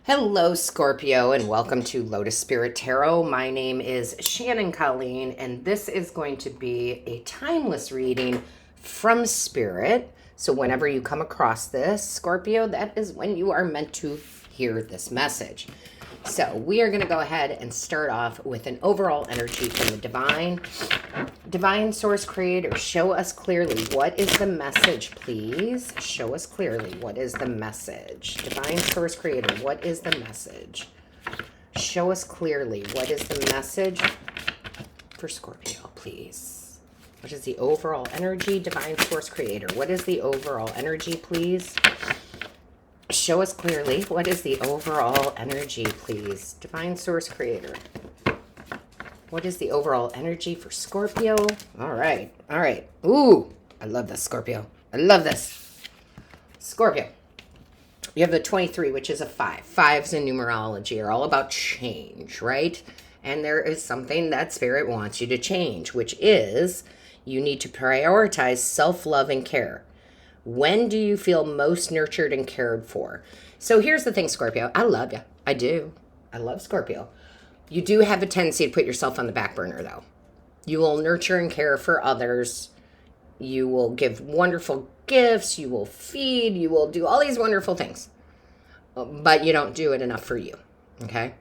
Hello, Scorpio, and welcome to Lotus Spirit Tarot. My name is Shannon Colleen, and this is going to be a timeless reading from Spirit. So whenever you come across this, Scorpio, that is when you are meant to hear this message. So we are going to go ahead and start off with an overall energy from the Divine Source Creator. Show us clearly, what is the message, please? Show us clearly, what is the message? Divine Source Creator, what is the message? Show us clearly, what is the message for Scorpio, please? What is the overall energy? Divine Source Creator, what is the overall energy, please? Show us clearly, what is the overall energy, please? Divine Source Creator. What is the overall energy for Scorpio? All right. All right. Ooh, I love this, Scorpio. I love this. Scorpio. You have the 23, which is a 5. Fives in numerology are all about change, right? And there is something that Spirit wants you to change, which is you need to prioritize self-love and care. When do you feel most nurtured and cared for? So here's the thing, Scorpio. I love you. I do. I love Scorpio. You do have a tendency to put yourself on the back burner, though. You will nurture and care for others. You will give wonderful gifts. You will feed. You will do all these wonderful things. But you don't do it enough for you, okay?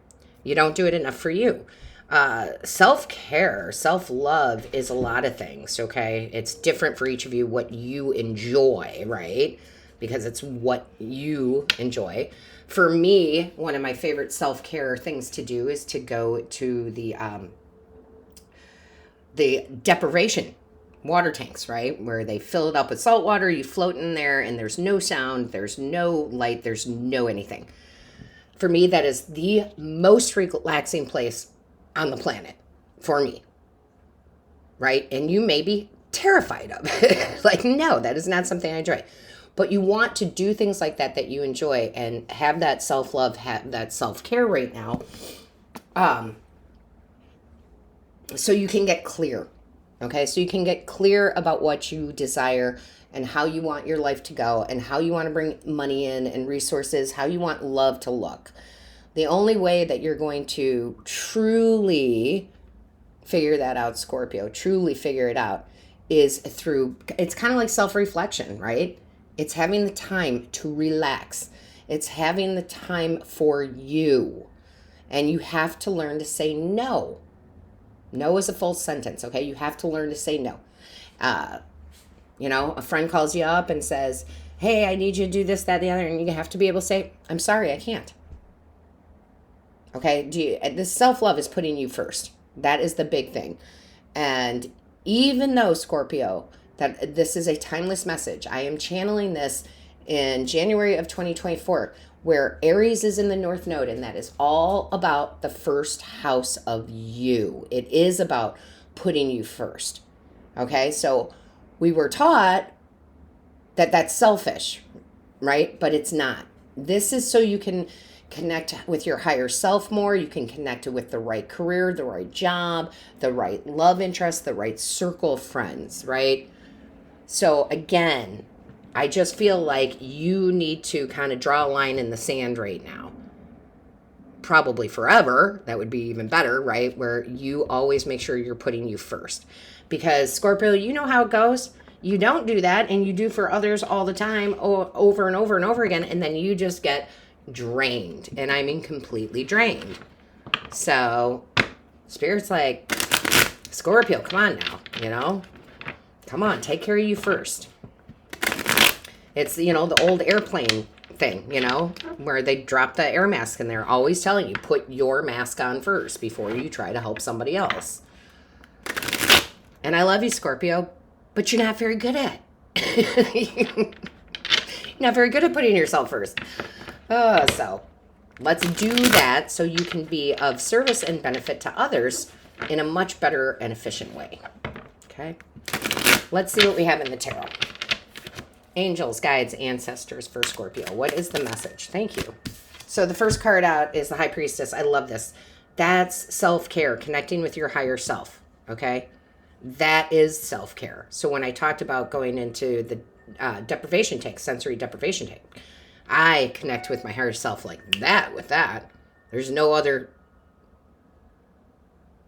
You don't do it enough for you. Self-care, self-love is a lot of things, okay? It's different for each of you what you enjoy, right? Because it's what you enjoy. For me, one of my favorite self-care things to do is to go to the deprivation water tanks, right? Where they fill it up with salt water, you float in there, and there's no sound, there's no light, there's no anything. For me, that is the most relaxing place on the planet for me, right? And you may be terrified of it. Like, no, that is not something I enjoy. But you want to do things like that that you enjoy and have that self-love, have that self-care right now. So you can get clear, okay? So you can get clear about what you desire and how you want your life to go and how you want to bring money in and resources, how you want love to look. The only way that you're going to truly figure that out, Scorpio, truly figure it out, is through, it's kind of like self-reflection, right? It's having the time to relax. It's having the time for you. And you have to learn to say no. No is a full sentence, okay? You have to learn to say no. A friend calls you up and says, hey, I need you to do this, that, the other. And you have to be able to say, I'm sorry, I can't. Okay? This self-love is putting you first. That is the big thing. And even though, Scorpio, that this is a timeless message, I am channeling this in January of 2024, where Aries is in the North Node, and that is all about the first house of you. It is about putting you first. Okay? So we were taught that that's selfish, right? But it's not. This is so you can connect with your higher self more. You can connect with the right career, the right job, the right love interest, the right circle of friends, right? So again, I just feel like you need to kind of draw a line in the sand right now. Probably forever. That would be even better, right? Where you always make sure you're putting you first. Because Scorpio, you know how it goes. You don't do that, and you do for others all the time, over and over and over again, and then you just get drained. And I mean completely drained. So Spirit's like, Scorpio, come on now, Come on, take care of you first. It's, the old airplane thing, where they drop the air mask and they're always telling you, put your mask on first before you try to help somebody else. And I love you, Scorpio, but you're not very good at it. You're not very good at putting yourself first. So let's do that so you can be of service and benefit to others in a much better and efficient way. Okay? Let's see what we have in the tarot. Angels, guides, ancestors for Scorpio. What is the message? Thank you. So the first card out is the High Priestess. I love this. That's self-care, connecting with your higher self. Okay? That is self-care. So when I talked about going into the deprivation tank, sensory deprivation tank, I connect with my higher self like that with that. There's no other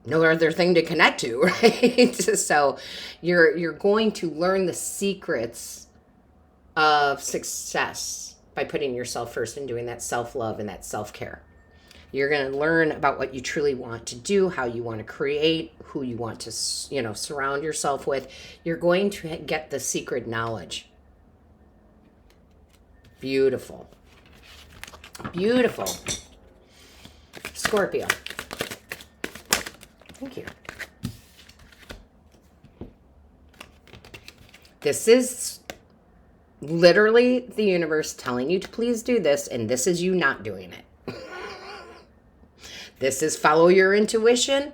thing to connect to, right? So you're going to learn the secrets of success by putting yourself first and doing that self-love and that self-care. You're going to learn about what you truly want to do, how you want to create, who you want to, surround yourself with. You're going to get the secret knowledge. Beautiful. Beautiful. Scorpio. Thank you. This is literally the universe telling you to please do this, and this is you not doing it. This is follow your intuition,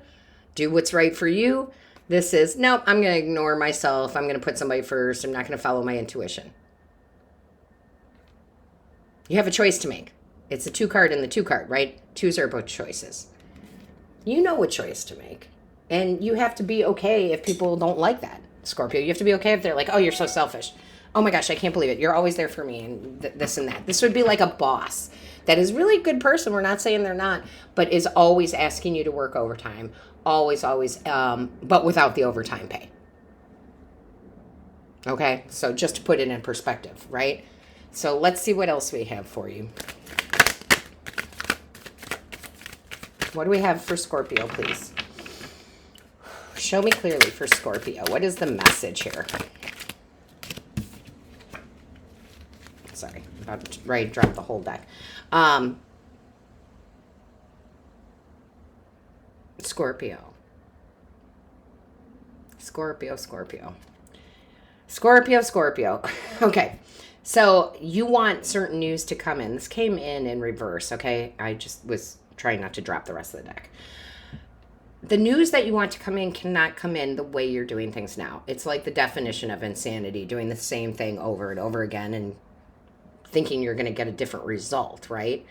do what's right for you. This is, nope, I'm going to ignore myself. I'm going to put somebody first. I'm not going to follow my intuition. You have a choice to make. It's a 2 card and the 2 card, right? 2s are both choices. You know what choice to make. And you have to be okay if people don't like that, Scorpio. You have to be okay if they're like, oh, you're so selfish. Oh my gosh, I can't believe it. You're always there for me and this and that. This would be like a boss that is really a good person. We're not saying they're not, but is always asking you to work overtime. Always, but without the overtime pay. Okay, so just to put it in perspective, right? So let's see what else we have for you. What do we have for Scorpio, please? Show me clearly for Scorpio. What is the message here? Sorry, about to drop the whole deck. Scorpio. Okay. So you want certain news to come in. This came in reverse, okay? I just was trying not to drop the rest of the deck. The news that you want to come in cannot come in the way you're doing things now. It's like the definition of insanity, doing the same thing over and over again and thinking you're going to get a different result, right?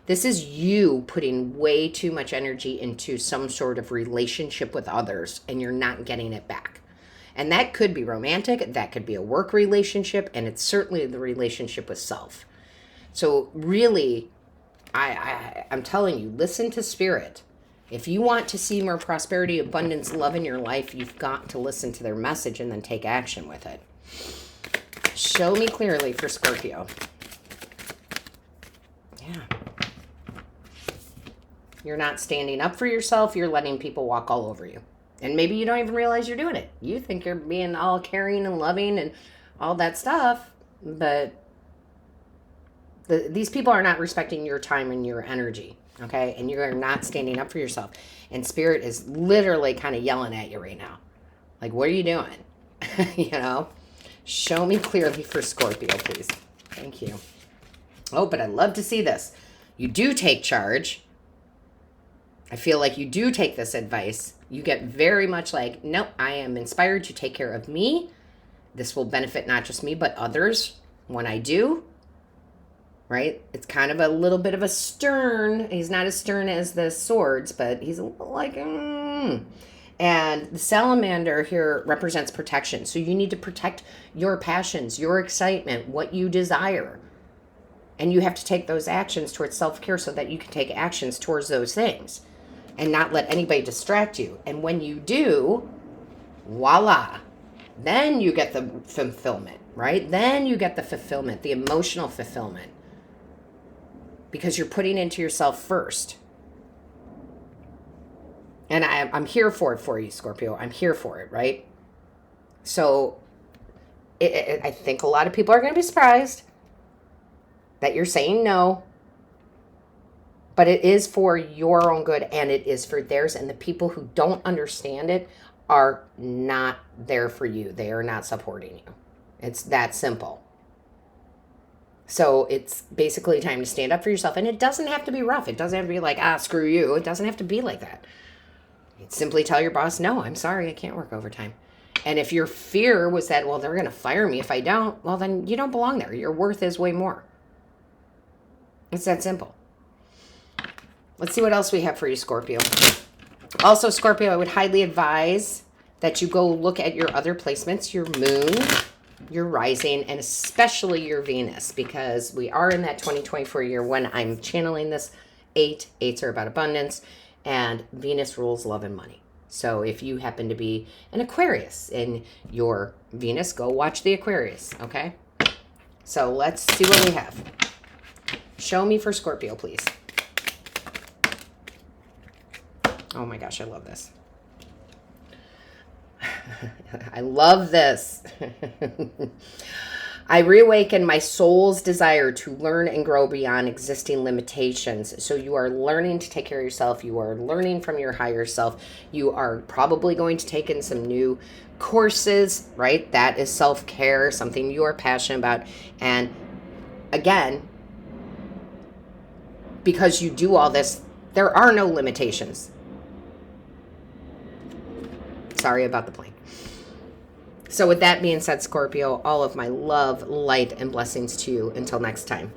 This is you putting way too much energy into some sort of relationship with others and you're not getting it back. And that could be romantic, that could be a work relationship, and it's certainly the relationship with self. So really, I'm telling you, listen to spirit. If you want to see more prosperity, abundance, love in your life, you've got to listen to their message and then take action with it. Show me clearly for Scorpio. Yeah. You're not standing up for yourself. You're letting people walk all over you. And maybe you don't even realize you're doing it. You think you're being all caring and loving and all that stuff. But these people are not respecting your time and your energy. Okay? And you are not standing up for yourself. And spirit is literally kind of yelling at you right now. Like, what are you doing? Show me clearly for Scorpio, please. Thank you. Oh, but I'd love to see this. You do take charge. I feel like you do take this advice. You get very much like, nope, I am inspired to take care of me. This will benefit not just me, but others when I do. Right? It's kind of a little bit of a stern. He's not as stern as the swords, but he's a little like, And the salamander here represents protection. So you need to protect your passions, your excitement, what you desire. And you have to take those actions towards self-care so that you can take actions towards those things and not let anybody distract you. And when you do, voila, then you get the fulfillment, right? Then you get the fulfillment, the emotional fulfillment, because you're putting into yourself first. And I'm here for you, Scorpio. I'm here for it, right? So I think a lot of people are going to be surprised that you're saying no, but it is for your own good and it is for theirs. And the people who don't understand it are not there for you. They are not supporting you. It's that simple. So it's basically time to stand up for yourself. And it doesn't have to be rough. It doesn't have to be like, screw you. It doesn't have to be like that. You'd simply tell your boss, no, I'm sorry, I can't work overtime. And if your fear was that, well, they're going to fire me if I don't, well, then you don't belong there. Your worth is way more. It's that simple. Let's see what else we have for you, Scorpio. Also, Scorpio, I would highly advise that you go look at your other placements, your moon, your rising, and especially your Venus, because we are in that 2024 year when I'm channeling this. Eights are about abundance, and Venus rules love and money. So if you happen to be an Aquarius in your Venus, go watch the Aquarius, okay? So let's see what we have. Show me for Scorpio, please. Oh my gosh, I love this. I love this. I reawaken my soul's desire to learn and grow beyond existing limitations. So you are learning to take care of yourself. You are learning from your higher self. You are probably going to take in some new courses, right? That is self-care, something you are passionate about. And again, because you do all this, there are no limitations. Sorry about the plane. So with that being said, Scorpio, all of my love, light, and blessings to you. Until next time.